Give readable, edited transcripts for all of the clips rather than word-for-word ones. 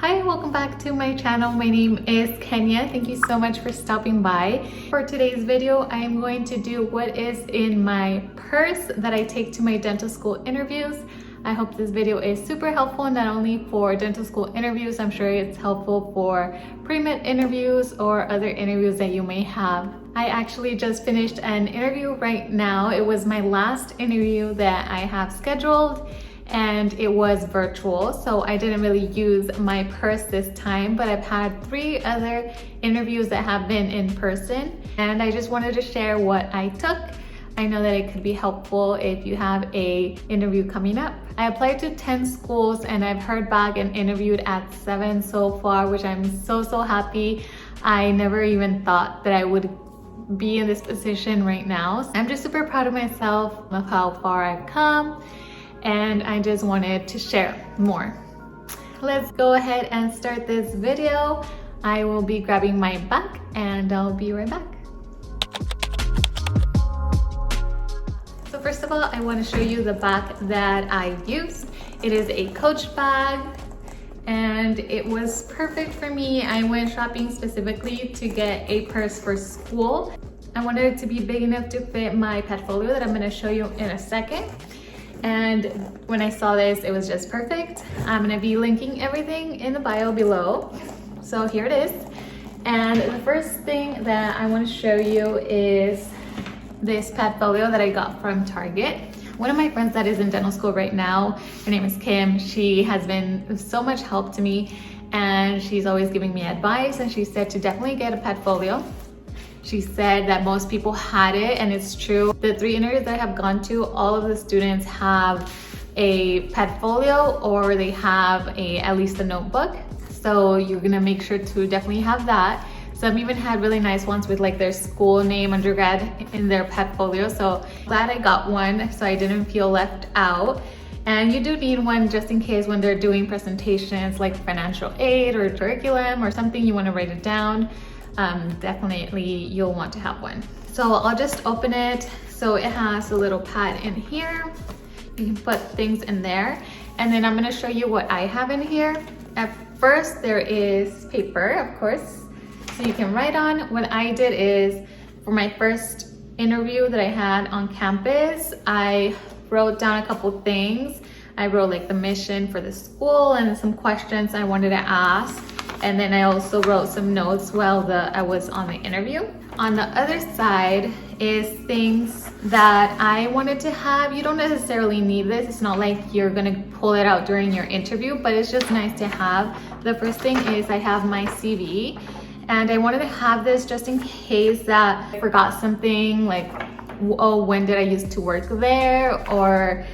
Hi, welcome back to my channel. My name is Kenya. Thank you so much for stopping by. For today's video, I am going to do what is in my purse that I take to my dental school interviews. I hope this video is super helpful, not only for dental school interviews, I'm sure it's helpful for pre-med interviews or other interviews that you may have. I actually just finished an interview right now. It was my last interview that I have scheduled, and it was virtual, so I didn't really use my purse this time, but I've had 3 other interviews that have been in person, and I just wanted to share what I took. I know that it could be helpful if you have an interview coming up. I applied to 10 schools and I've heard back and interviewed at 7 so far, which I'm so happy. I never even thought that I would be in this position right now. I'm just super proud of myself, of how far I've come, and I just wanted to share more. Let's go ahead and start this video. I will be grabbing my bag and I'll be right back. So first of all, I want to show you the bag that I used. It is a Coach bag and it was perfect for me. I went shopping specifically to get a purse for school. I wanted it to be big enough to fit my portfolio that I'm going to show you in a second. And when I saw this, it was just perfect. I'm gonna be linking everything in the bio below. So here it is. And the first thing that I wanna show you is this portfolio that I got from Target. One of my friends that is in dental school right now, her name is Kim. She has been so much help to me and she's always giving me advice, and she said to definitely get a portfolio. She said that most people had it, and it's true. The 3 interviews that I have gone to, all of the students have a portfolio or they have at least a notebook. So you're gonna make sure to definitely have that. Some even had really nice ones with like their school name, undergrad, in their portfolio. So glad I got one so I didn't feel left out. And you do need one just in case when they're doing presentations like financial aid or curriculum or something, you wanna write it down. Definitely you'll want to have one. So I'll just open it. So it has a little pad in here. You can put things in there. And then I'm gonna show you what I have in here. At first there is paper, of course, so you can write on. What I did is, for my first interview that I had on campus, I wrote down a couple things. I wrote like the mission for the school and some questions I wanted to ask. And then I also wrote some notes while I was on the interview. On the other side is things that I wanted to have. You don't necessarily need this. It's not like you're gonna pull it out during your interview, but it's just nice to have. The first thing is I have my CV, and I wanted to have this just in case that I forgot something, like, oh, when did I used to work there? Or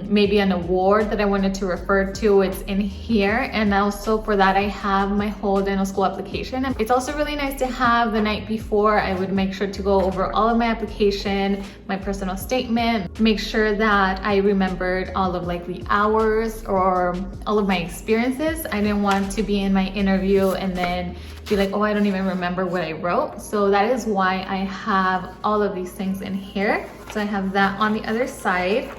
maybe an award that I wanted to refer to, it's in here. And also for that, I have my whole dental school application. And it's also really nice to have the night before. I would make sure to go over all of my application, my personal statement, make sure that I remembered all of like the hours or all of my experiences. I didn't want to be in my interview and then be like, oh, I don't even remember what I wrote. So that is why I have all of these things in here. So I have that on the other side.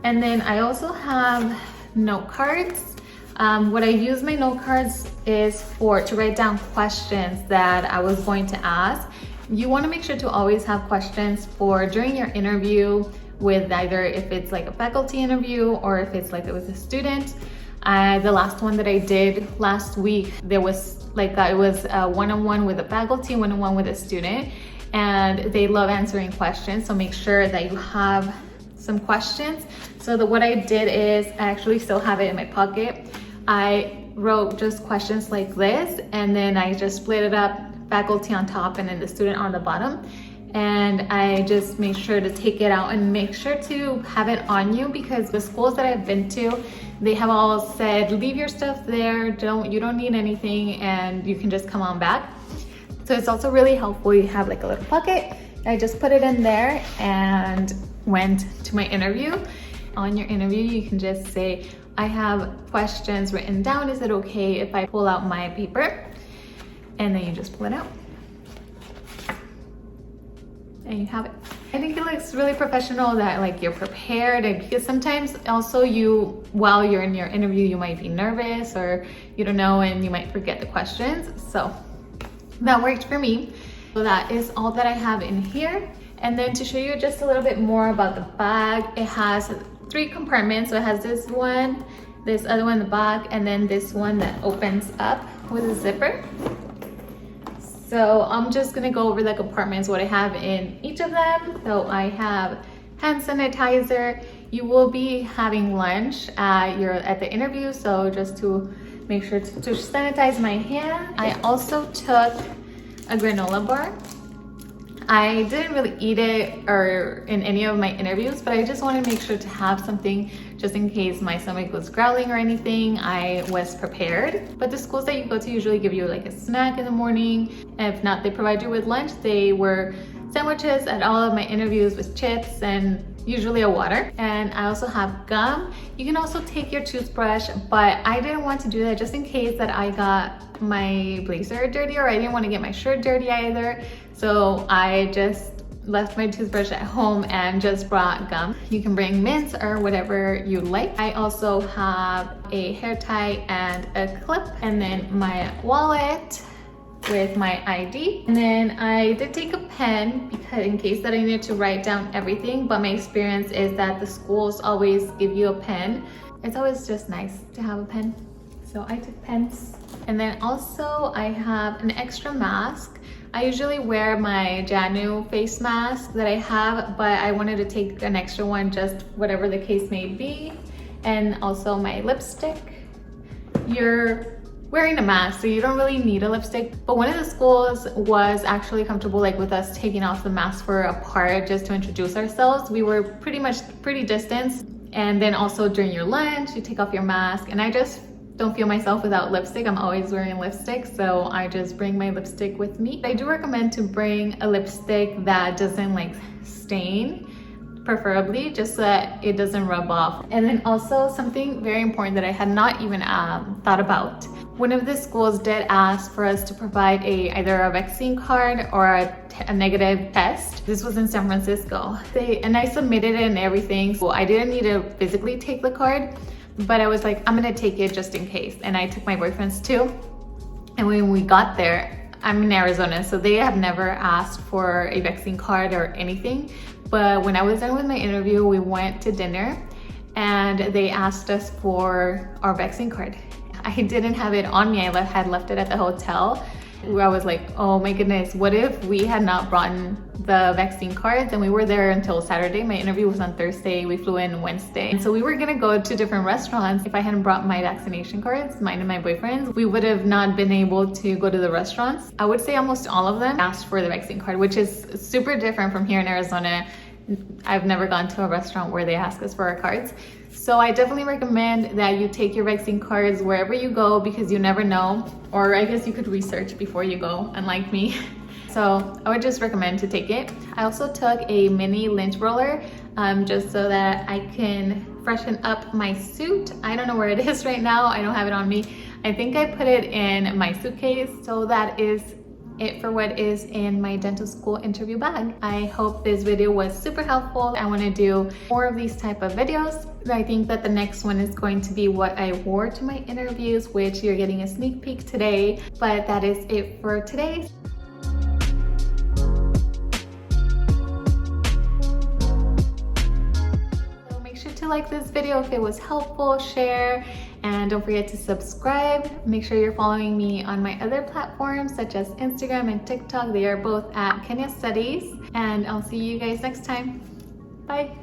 And then I also have note cards. What I use my note cards is to write down questions that I was going to ask. You want to make sure to always have questions for during your interview, with either if it's like a faculty interview or if it's like it was a student. The last one that I did last week, there was like it was a one-on-one with a faculty, one-on-one with a student, and they love answering questions. So make sure that you have some questions. So what I did is, I actually still have it in my pocket. I wrote just questions like this, and then I just split it up, faculty on top and then the student on the bottom. And I just made sure to take it out and make sure to have it on you, because the schools that I've been to, they have all said, leave your stuff there, you don't need anything, and you can just come on back. So it's also really helpful. You have like a little pocket. I just put it in there and went to my interview. On your interview, you can just say, I have questions written down. Is it okay if I pull out my paper? And then you just pull it out. And you have it. I think it looks really professional that like you're prepared, and because sometimes also while you're in your interview, you might be nervous or you don't know and you might forget the questions. So that worked for me. So that is all that I have in here. And then to show you just a little bit more about the bag, it has 3 compartments. So it has this one, this other one in the back, and then this one that opens up with a zipper. So I'm just gonna go over the compartments, what I have in each of them. So I have hand sanitizer. You will be having lunch at the interview, so just to make sure to sanitize my hand. I also took a granola bar. I didn't really eat it or in any of my interviews, but I just wanted to make sure to have something just in case my stomach was growling or anything. I was prepared. But the schools that you go to usually give you like a snack in the morning. And if not, they provide you with lunch. They were sandwiches at all of my interviews with chips and usually a water. And I also have gum. You can also take your toothbrush, but I didn't want to do that just in case that I got my blazer dirty, or I didn't want to get my shirt dirty either. So I just left my toothbrush at home and just brought gum. You can bring mints or whatever you like. I also have a hair tie and a clip, and then my wallet with my ID. And then I did take a pen because in case that I needed to write down everything, but my experience is that the schools always give you a pen. It's always just nice to have a pen. So I took pens. And then also I have an extra mask. I usually wear my Janu face mask that I have, but I wanted to take an extra one, just whatever the case may be. And also my lipstick. You're wearing a mask, so you don't really need a lipstick. But one of the schools was actually comfortable like with us taking off the mask for a part just to introduce ourselves. We were pretty distant. And then also during your lunch, you take off your mask, and I just don't feel myself without lipstick. I'm always wearing lipstick, so I just bring my lipstick with me. I do recommend to bring a lipstick that doesn't like stain, preferably, just so that it doesn't rub off. And then also something very important that I had not even thought about. One of the schools did ask for us to provide either a vaccine card or a negative test. This was in San Francisco. And I submitted it and everything, so I didn't need to physically take the card, but I was like, I'm gonna take it just in case. And I took my boyfriend's too. And when we got there, I'm in Arizona, so they have never asked for a vaccine card or anything. But when I was done with my interview, we went to dinner and they asked us for our vaccine card. I didn't have it on me. I had left it at the hotel. I was like, oh my goodness, what if we had not brought the vaccine cards? And we were there until Saturday. My interview was on Thursday. We flew in Wednesday. And so we were gonna go to different restaurants. If I hadn't brought my vaccination cards, mine and my boyfriend's, we would have not been able to go to the restaurants. I would say almost all of them asked for the vaccine card, which is super different from here in Arizona. I've never gone to a restaurant where they ask us for our cards. So I definitely recommend that you take your vaccine cards wherever you go, because you never know, or I guess you could research before you go, unlike me. So I would just recommend to take it. I also took a mini lint roller just so that I can freshen up my suit. I don't know where it is right now. I don't have it on me. I think I put it in my suitcase. So that is it for what is in my dental school interview bag. I hope this video was super helpful. I want to do more of these type of videos. I think that the next one is going to be what I wore to my interviews, which you're getting a sneak peek today, but that is it for today. So make sure to like this video if it was helpful, share, and don't forget to subscribe. Make sure you're following me on my other platforms such as Instagram and TikTok. They are both at Kenya Studies. And I'll see you guys next time. Bye.